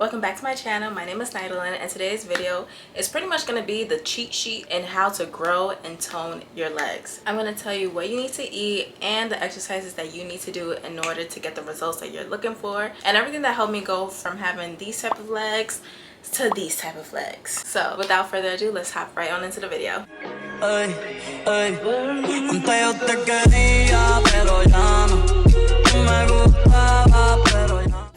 Welcome back to my channel. My name is Naidalyn, and today's video is pretty much going to be the cheat sheet in how to grow and tone your legs. I'm going to tell you what you need to eat and the exercises that you need to do in order to get the results that you're looking for, and everything that helped me go from having these type of legs to these type of legs. So without further ado, let's hop right on into the video.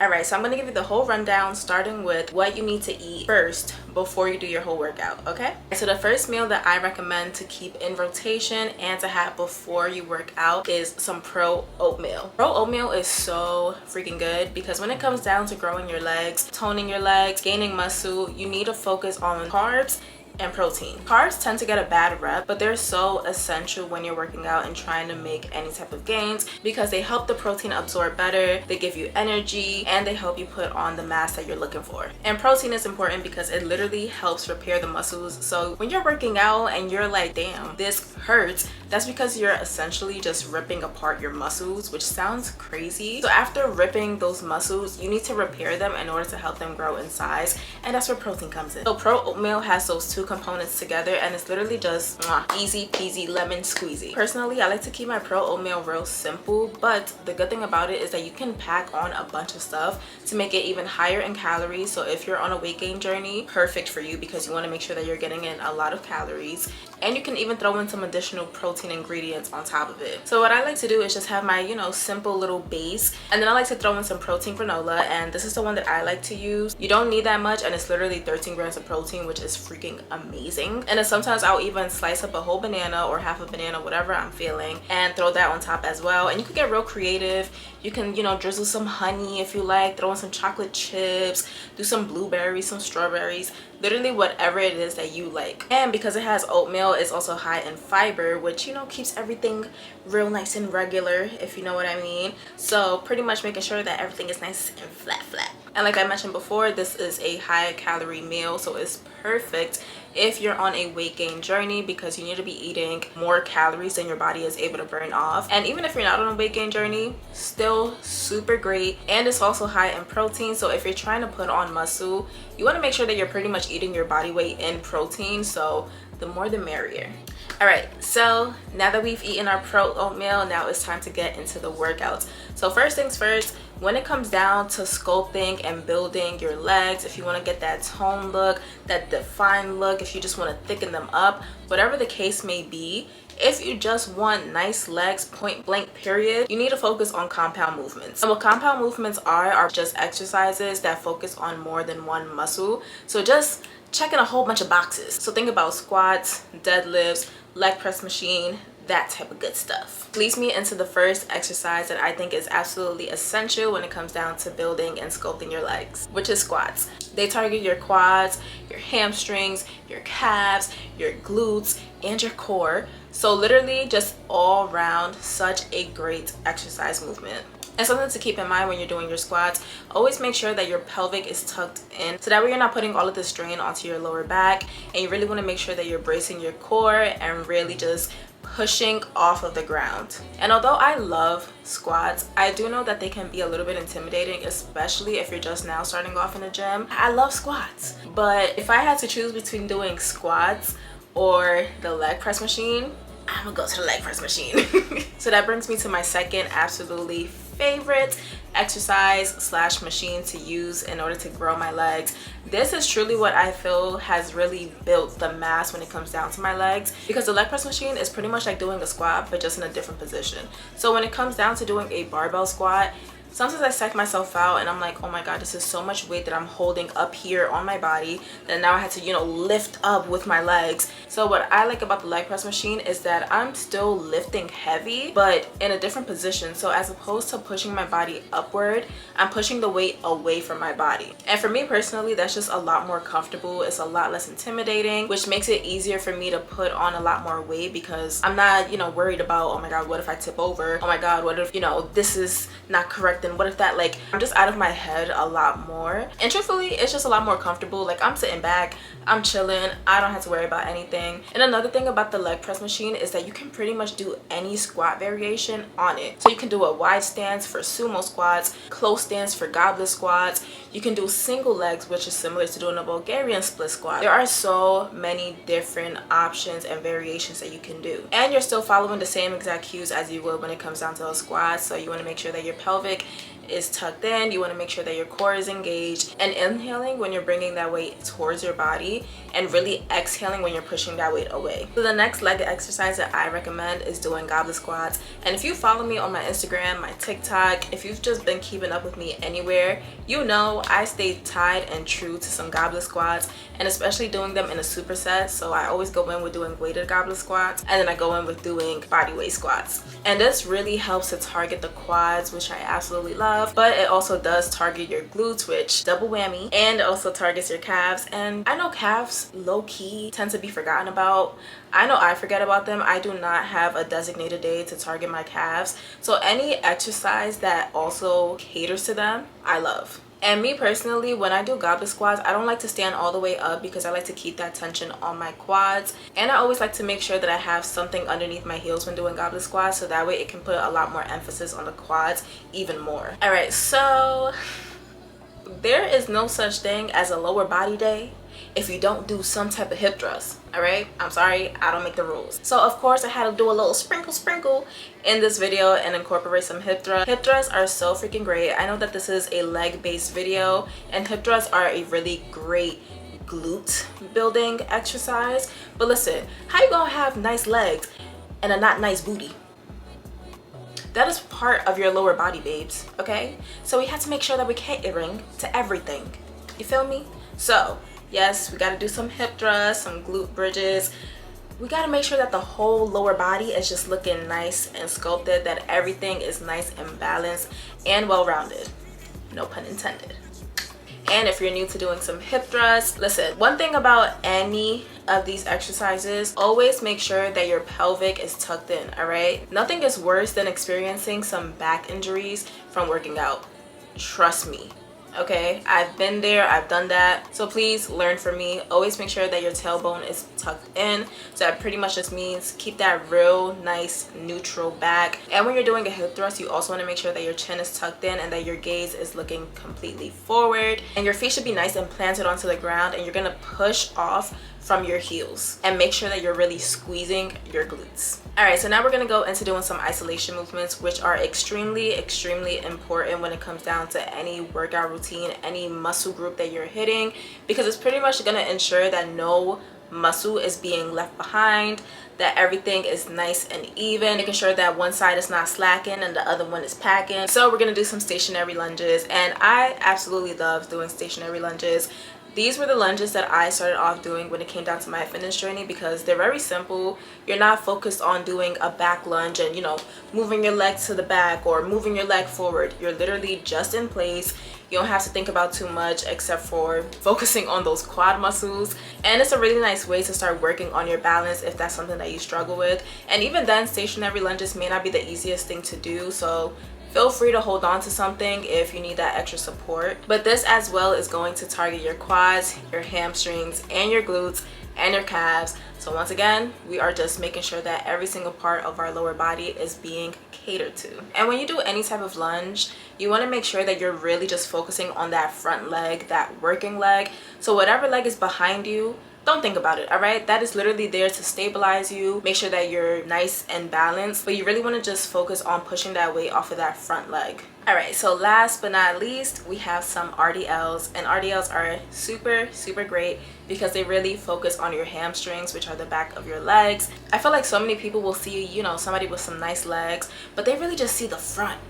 Alright, so I'm going to give you the whole rundown, starting with what you need to eat first before you do your whole workout, okay? So the first meal that I recommend to keep in rotation and to have before you work out is some pro oatmeal. Pro oatmeal is so freaking good because when it comes down to growing your legs, toning your legs, gaining muscle, you need to focus on carbs and protein. Carbs tend to get a bad rep, but they're so essential when you're working out and trying to make any type of gains because they help the protein absorb better, they give you energy, and they help you put on the mass that you're looking for. And protein is important because it literally helps repair the muscles. So when you're working out and you're like, damn, this hurts, that's because you're essentially just ripping apart your muscles, which sounds crazy. So after ripping those muscles, you need to repair them in order to help them grow in size, and that's where protein comes in. So pro oatmeal has those two components together, and it's literally just easy peasy lemon squeezy. Personally, I like to keep my pro oatmeal real simple, but the good thing about it is that you can pack on a bunch of stuff to make it even higher in calories. So if you're on a weight gain journey, perfect for you because you want to make sure that you're getting in a lot of calories, and you can even throw in some additional protein ingredients on top of it. So what I like to do is just have my, simple little base, and then I like to throw in some protein granola, and this is the one that I like to use. You don't need that much, and it's literally 13 grams of protein, which is freaking amazing. And then sometimes I'll even slice up a whole banana or half a banana, whatever I'm feeling, and throw that on top as well. And you can get real creative. You can, drizzle some honey if you like, throw in some chocolate chips, do some blueberries, some strawberries, literally whatever it is that you like. And because it has oatmeal, it's also high in fiber, which keeps everything real nice and regular, if you know what I mean. So pretty much making sure that everything is nice and flat. And like I mentioned before, this is a high calorie meal, so it's perfect if you're on a weight gain journey because you need to be eating more calories than your body is able to burn off. And even if you're not on a weight gain journey, still super great. And it's also high in protein, so if you're trying to put on muscle, you want to make sure that you're pretty much eating your body weight in protein, so the more the merrier. Alright, so now that we've eaten our pro oatmeal, now it's time to get into the workouts. So first things first, when it comes down to sculpting and building your legs, if you want to get that tone look, that defined look, if you just want to thicken them up, whatever the case may be, if you just want nice legs, point blank period, you need to focus on compound movements. And what compound movements are just exercises that focus on more than one muscle. So just checking a whole bunch of boxes. So think about squats, deadlifts, leg press machine, that type of good stuff. Leads me into the first exercise that I think is absolutely essential when it comes down to building and sculpting your legs, which is squats. They target your quads, your hamstrings, your calves, your glutes, and your core. So literally just all around such a great exercise movement. And something to keep in mind when you're doing your squats, always make sure that your pelvic is tucked in, so that way you're not putting all of the strain onto your lower back, and you really want to make sure that you're bracing your core and really just pushing off of the ground. And although I love squats, I do know that they can be a little bit intimidating, especially if you're just now starting off in the gym. I love squats, but if I had to choose between doing squats or the leg press machine, I'm gonna go to the leg press machine. So that brings me to my second absolutely favorite exercise slash machine to use in order to grow my legs. This is truly what I feel has really built the mass when it comes down to my legs, because the leg press machine is pretty much like doing a squat but just in a different position. So when it comes down to doing a barbell squat, sometimes I psych myself out and I'm like, oh my god, this is so much weight that I'm holding up here on my body that now I had to lift up with my legs. So what I like about the leg press machine is that I'm still lifting heavy but in a different position. So as opposed to pushing my body upward, I'm pushing the weight away from my body. And for me personally, that's just a lot more comfortable. It's a lot less intimidating, which makes it easier for me to put on a lot more weight because I'm not worried about, oh my god, what if I tip over? Oh my god, what if this is not correct then what if that, like, I'm just out of my head a lot more. And truthfully, it's just a lot more comfortable. Like, I'm sitting back, I'm chilling, I don't have to worry about anything. And another thing about the leg press machine is that you can pretty much do any squat variation on it. So you can do a wide stance for sumo squats, close stance for goblet squats. You can do single legs, which is similar to doing a Bulgarian split squat. There are so many different options and variations that you can do. And you're still following the same exact cues as you would when it comes down to a squat. So you want to make sure that your pelvic is tucked in, you want to make sure that your core is engaged, and inhaling when you're bringing that weight towards your body, and really exhaling when you're pushing that weight away. So the next leg exercise that I recommend is doing goblet squats. And if you follow me on my Instagram, my TikTok, if you've just been keeping up with me anywhere, you know I stay tied and true to some goblet squats, and especially doing them in a superset. So I always go in with doing weighted goblet squats, and then I go in with doing bodyweight squats. And this really helps to target the quads, which I absolutely love, but it also does target your glutes, which double whammy, and it also targets your calves. And I know calves low-key tend to be forgotten about. I know I forget about them. I do not have a designated day to target my calves, so any exercise that also caters to them, I love. And me personally, when I do goblet squats, I don't like to stand all the way up because I like to keep that tension on my quads. And I always like to make sure that I have something underneath my heels when doing goblet squats, so that way it can put a lot more emphasis on the quads even more. All right, so there is no such thing as a lower body day if you don't do some type of hip thrust. All right, I'm sorry, I don't make the rules. So of course I had to do a little sprinkle in this video and incorporate some hip thrusts. Hip thrusts are so freaking great. I know that this is a leg based video, and hip thrusts are a really great glute building exercise. But listen, how you gonna have nice legs and a not nice booty? That is part of your lower body, babes, okay? So we have to make sure that we're catering to everything. You feel me? So yes, we gotta do some hip thrusts, some glute bridges. We gotta make sure that the whole lower body is just looking nice and sculpted, that everything is nice and balanced and well-rounded. No pun intended. And if you're new to doing some hip thrusts, listen, one thing about any of these exercises, always make sure that your pelvic is tucked in, all right? Nothing is worse than experiencing some back injuries from working out. Trust me. Okay, I've been there, I've done that. So please learn from me. Always make sure that your tailbone is tucked in. So that pretty much just means keep that real nice neutral back. And when you're doing a hip thrust, you also want to make sure that your chin is tucked in and that your gaze is looking completely forward. And your feet should be nice and planted onto the ground, and you're gonna push off from your heels and make sure that you're really squeezing your glutes. All right, so now we're gonna go into doing some isolation movements, which are extremely important when it comes down to any workout routine, any muscle group that you're hitting, because it's pretty much gonna ensure that no muscle is being left behind, that everything is nice and even, making sure that one side is not slacking and the other one is packing. So we're gonna do some stationary lunges, and I absolutely love doing stationary lunges. These were the lunges that I started off doing when it came down to my fitness journey, because they're very simple. You're not focused on doing a back lunge and, you know, moving your leg to the back or moving your leg forward. You're literally just in place. You don't have to think about too much except for focusing on those quad muscles. And it's a really nice way to start working on your balance if that's something that you struggle with. And even then, stationary lunges may not be the easiest thing to do, so feel free to hold on to something if you need that extra support. But this as well is going to target your quads, your hamstrings, and your glutes, and your calves. So once again, we are just making sure that every single part of our lower body is being catered to. And when you do any type of lunge, you want to make sure that you're really just focusing on that front leg, that working leg. So whatever leg is behind you, don't think about it, all right? That is literally there to stabilize you, make sure that you're nice and balanced, but you really want to just focus on pushing that weight off of that front leg. All right, so last but not least, we have some RDLs, and RDLs are super great because they really focus on your hamstrings, which are the back of your legs. I feel like so many people will see, you know, somebody with some nice legs, but they really just see the front.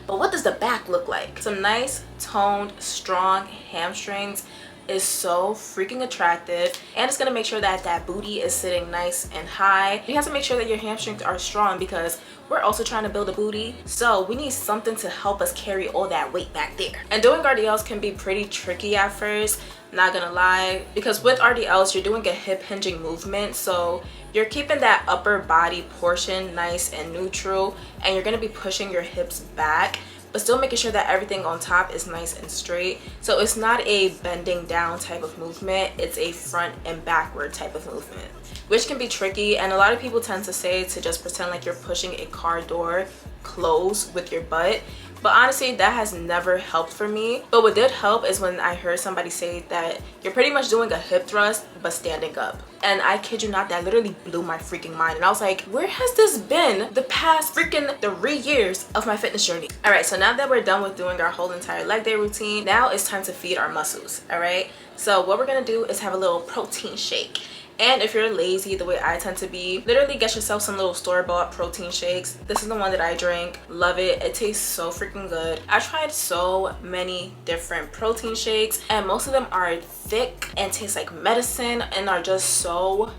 But what does the back look like? Some nice, toned, strong hamstrings is so freaking attractive, and it's gonna make sure that that booty is sitting nice and high. You have to make sure that your hamstrings are strong because we're also trying to build a booty, so we need something to help us carry all that weight back there. And doing RDLs can be pretty tricky at first, not gonna lie, because with RDLs you're doing a hip hinging movement, so you're keeping that upper body portion nice and neutral, and you're gonna be pushing your hips back, but still making sure that everything on top is nice and straight. So it's not a bending down type of movement, it's a front and backward type of movement, which can be tricky. And a lot of people tend to say to just pretend like you're pushing a car door closed with your butt, but honestly that has never helped for me. But what did help is when I heard somebody say that you're pretty much doing a hip thrust but standing up. And I kid you not, that literally blew my freaking mind. And I was like, where has this been the past freaking 3 years of my fitness journey? All right, so now that we're done with doing our whole entire leg day routine, now it's time to feed our muscles. All right, so what we're gonna do is have a little protein shake. And if you're lazy the way I tend to be, literally get yourself some little store-bought protein shakes. This is the one that I drink. Love it. It tastes so freaking good. I tried so many different protein shakes and most of them are thick and taste like medicine and are just so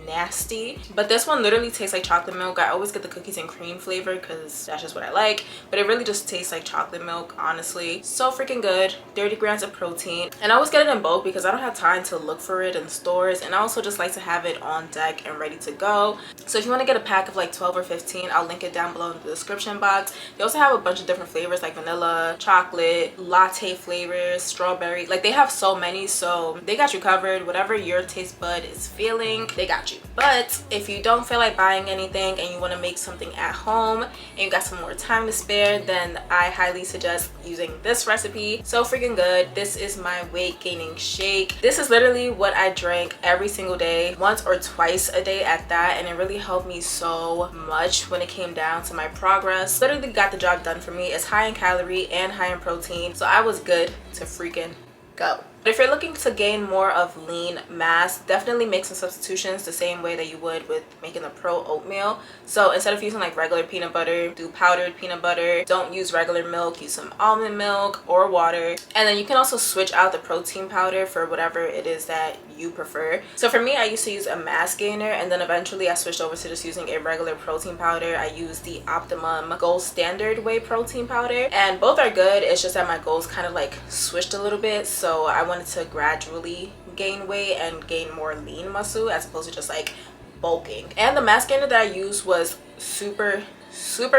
nasty, but this one literally tastes like chocolate milk. I always get the cookies and cream flavor because that's just what I like, but it really just tastes like chocolate milk. Honestly, so freaking good. 30 grams of protein, and I always get it in bulk because I don't have time to look for it in stores, and I also just like to have it on deck and ready to go. So if you want to get a pack of like 12 or 15, I'll link it down below in the description box. They also have a bunch of different flavors like vanilla, chocolate, latte flavors, strawberry. Like they have so many, so they got you covered. Whatever your taste bud is feeling, they got you. But if you don't feel like buying anything and you want to make something at home and you got some more time to spare, then I highly suggest using this recipe. So freaking good. This is my weight gaining shake. This is literally what I drank every single day, once or twice a day at that, and it really helped me so much when it came down to my progress. Literally got the job done for me. It's high in calorie and high in protein, so I was good to freaking go. But if you're looking to gain more of lean mass, definitely make some substitutions the same way that you would with making a pro oatmeal. So instead of using like regular peanut butter, do powdered peanut butter. Don't use regular milk, use some almond milk or water. And then you can also switch out the protein powder for whatever it is that you prefer. So for me, I used to use a mass gainer, and then eventually I switched over to just using a regular protein powder. I use the Optimum Gold Standard Whey protein powder, and both are good. It's just that my goals kind of like switched a little bit, so I wanted to gradually gain weight and gain more lean muscle as opposed to just like bulking. And the mass gainer that I used was super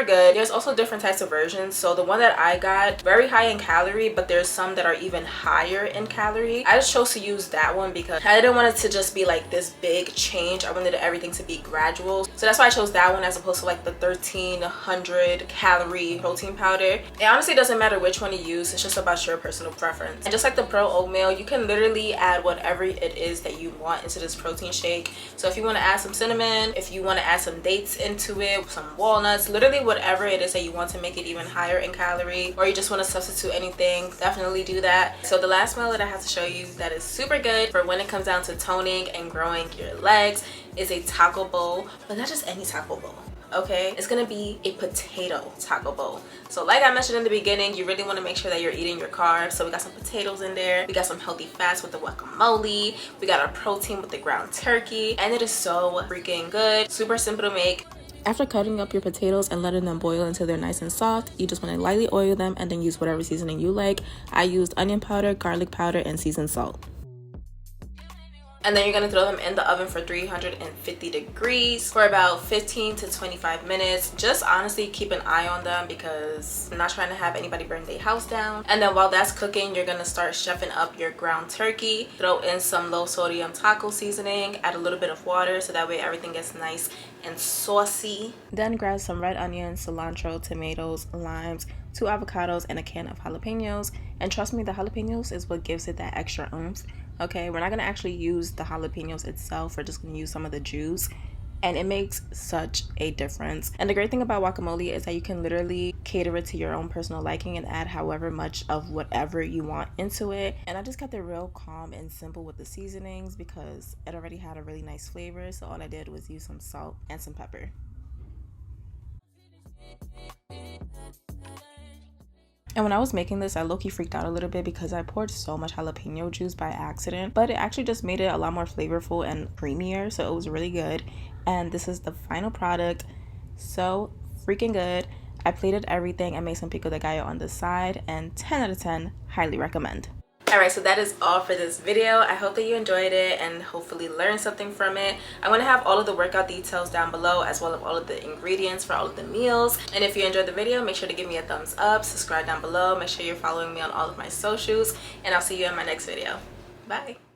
good. There's also different types of versions. So the one that I got, very high in calorie, but there's some that are even higher in calorie. I just chose to use that one because I didn't want it to just be like this big change. I wanted everything to be gradual, so that's why I chose that one as opposed to like the 1300 calorie protein powder. It honestly doesn't matter which one you use, it's just about your personal preference. And just like the pro oatmeal, you can literally add whatever it is that you want into this protein shake. So if you want to add some cinnamon, if you want to add some dates into it, some walnuts, literally whatever it is that you want to make it even higher in calorie, or you just want to substitute anything, definitely do that. So the last meal that I have to show you that is super good for when it comes down to toning and growing your legs is a taco bowl, but not just any taco bowl. Okay, it's gonna be a potato taco bowl. So like I mentioned in the beginning, you really want to make sure that you're eating your carbs. So we got some potatoes in there, we got some healthy fats with the guacamole, we got our protein with the ground turkey, and it is so freaking good. Super simple to make. After cutting up your potatoes and letting them boil until they're nice and soft, you just want to lightly oil them and then use whatever seasoning you like. I used onion powder, garlic powder, and seasoned salt. And then you're going to throw them in the oven for 350 degrees for about 15 to 25 minutes. Just honestly keep an eye on them because I'm not trying to have anybody burn their house down. And then while that's cooking, you're going to start chefing up your ground turkey. Throw in some low sodium taco seasoning, add a little bit of water so that way everything gets nice and saucy. Then grab some red onions, cilantro, tomatoes, limes, 2 avocados, and a can of jalapeños. And trust me, the jalapeños is what gives it that extra oomph. Okay, we're not gonna actually use the jalapenos itself, we're just gonna use some of the juice, and it makes such a difference. And the great thing about guacamole is that you can literally cater it to your own personal liking and add however much of whatever you want into it. And I just kept it real calm and simple with the seasonings because it already had a really nice flavor, so all I did was use some salt and some pepper. And when I was making this, I low-key freaked out a little bit because I poured so much jalapeno juice by accident, but it actually just made it a lot more flavorful and creamier, so it was really good. And this is the final product. So freaking good. I plated everything and made some pico de gallo on the side, and 10 out of 10, highly recommend. Alright, so that is all for this video. I hope that you enjoyed it and hopefully learned something from it. I'm going to have all of the workout details down below, as well as all of the ingredients for all of the meals. And if you enjoyed the video, make sure to give me a thumbs up, subscribe down below, make sure you're following me on all of my socials, and I'll see you in my next video. Bye.